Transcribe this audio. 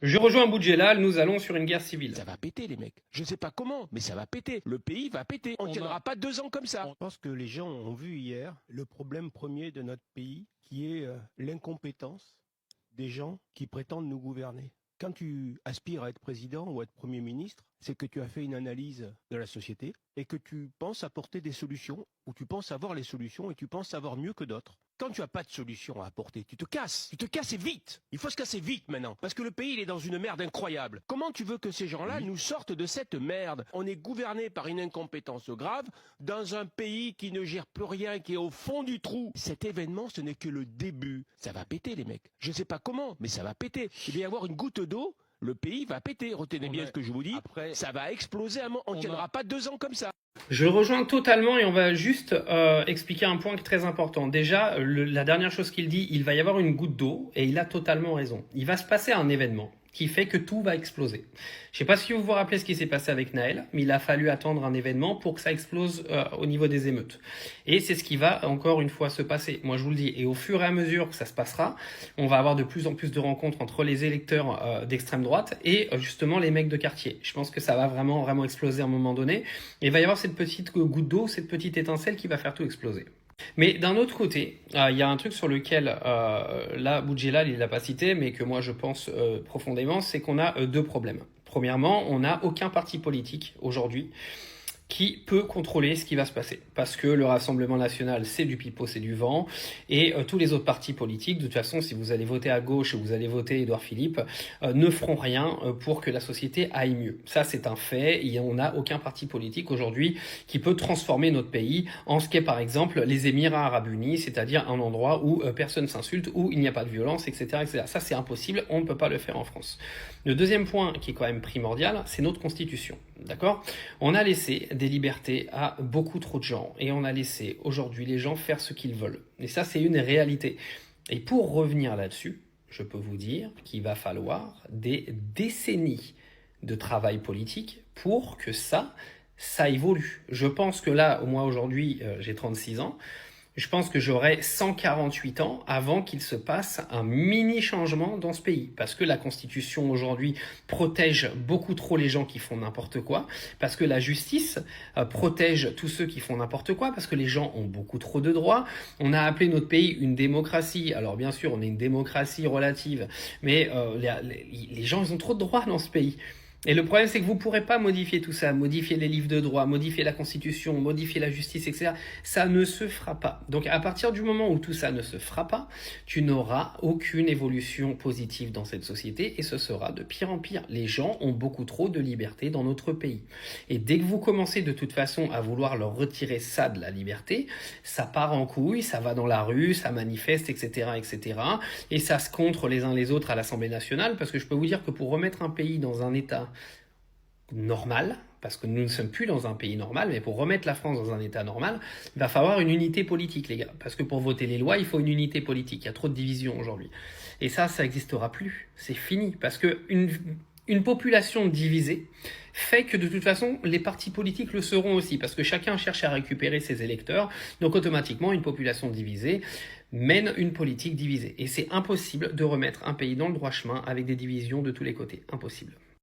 Je rejoins Boudjelal, nous allons sur une guerre civile. Ça va péter, les mecs. Je sais pas comment, mais ça va péter. Le pays va péter. On tiendra pas 2 ans comme ça. Je pense que les gens ont vu hier le problème premier de notre pays, qui est l'incompétence des gens qui prétendent nous gouverner. Quand tu aspires à être président ou à être Premier ministre, c'est que tu as fait une analyse de la société et que tu penses apporter des solutions, ou tu penses avoir les solutions et tu penses savoir mieux que d'autres. Quand tu n'as pas de solution à apporter, tu te casses et vite. Il faut se casser vite maintenant, parce que le pays il est dans une merde incroyable. Comment tu veux que ces gens-là nous sortent de cette merde? On est gouverné par une incompétence grave, dans un pays qui ne gère plus rien, qui est au fond du trou. Cet événement, ce n'est que le début. Ça va péter, les mecs. Je ne sais pas comment, mais ça va péter. Il va y avoir une goutte d'eau, le pays va péter. Retenez bien ce que je vous dis. Après, ça va exploser. On ne tiendra pas 2 ans comme ça. Je rejoins totalement et on va juste expliquer un point qui est très important. Déjà, la dernière chose qu'il dit, il va y avoir une goutte d'eau et il a totalement raison. Il va se passer un événement qui fait que tout va exploser. Je ne sais pas si vous vous rappelez ce qui s'est passé avec Naël, mais il a fallu attendre un événement pour que ça explose au niveau des émeutes. Et c'est ce qui va encore une fois se passer. Moi, je vous le dis. Et au fur et à mesure que ça se passera, on va avoir de plus en plus de rencontres entre les électeurs d'extrême droite et justement les mecs de quartier. Je pense que ça va vraiment exploser à un moment donné. Et il va y avoir cette petite goutte d'eau, cette petite étincelle qui va faire tout exploser. Mais d'un autre côté, il y a un truc sur lequel, là, Boudjelal, il l'a pas cité, mais que moi je pense profondément, c'est qu'on a 2 problèmes. Premièrement, on n'a aucun parti politique aujourd'hui qui peut contrôler ce qui va se passer. Parce que le Rassemblement national, c'est du pipeau, c'est du vent, et tous les autres partis politiques, de toute façon, si vous allez voter à gauche ou vous allez voter Édouard Philippe, ne feront rien pour que la société aille mieux. Ça, c'est un fait, et on n'a aucun parti politique aujourd'hui qui peut transformer notre pays en ce qu'est par exemple les Émirats Arabes Unis, c'est-à-dire un endroit où personne s'insulte, où il n'y a pas de violence, etc., etc. Ça, c'est impossible, on ne peut pas le faire en France. Le deuxième point qui est quand même primordial, c'est notre constitution. D'accord ? On a laissé des libertés à beaucoup trop de gens et on a laissé aujourd'hui les gens faire ce qu'ils veulent. Et ça, c'est une réalité. Et pour revenir là-dessus, je peux vous dire qu'il va falloir des décennies de travail politique pour que ça évolue. Je pense que là, moi aujourd'hui, j'ai 36 ans. Je pense que j'aurai 148 ans avant qu'il se passe un mini changement dans ce pays. Parce que la Constitution aujourd'hui protège beaucoup trop les gens qui font n'importe quoi. Parce que la justice protège tous ceux qui font n'importe quoi. Parce que les gens ont beaucoup trop de droits. On a appelé notre pays une démocratie. Alors bien sûr, on est une démocratie relative. Mais les gens, ils ont trop de droits dans ce pays. Et le problème, c'est que vous ne pourrez pas modifier tout ça, modifier les livres de droit, modifier la Constitution, modifier la justice, etc. Ça ne se fera pas. Donc à partir du moment où tout ça ne se fera pas, tu n'auras aucune évolution positive dans cette société et ce sera de pire en pire. Les gens ont beaucoup trop de liberté dans notre pays. Et dès que vous commencez de toute façon à vouloir leur retirer ça de la liberté, ça part en couille, ça va dans la rue, ça manifeste, etc., etc. Et ça se contre les uns les autres à l'Assemblée nationale parce que je peux vous dire que pour remettre un pays dans un état normal, parce que nous ne sommes plus dans un pays normal, mais pour remettre la France dans un état normal, il va falloir une unité politique, les gars. Parce que pour voter les lois, il faut une unité politique. Il y a trop de divisions aujourd'hui. Et ça n'existera plus. C'est fini. Parce que une population divisée fait que de toute façon, les partis politiques le seront aussi. Parce que chacun cherche à récupérer ses électeurs. Donc automatiquement, une population divisée mène une politique divisée. Et c'est impossible de remettre un pays dans le droit chemin avec des divisions de tous les côtés. Impossible.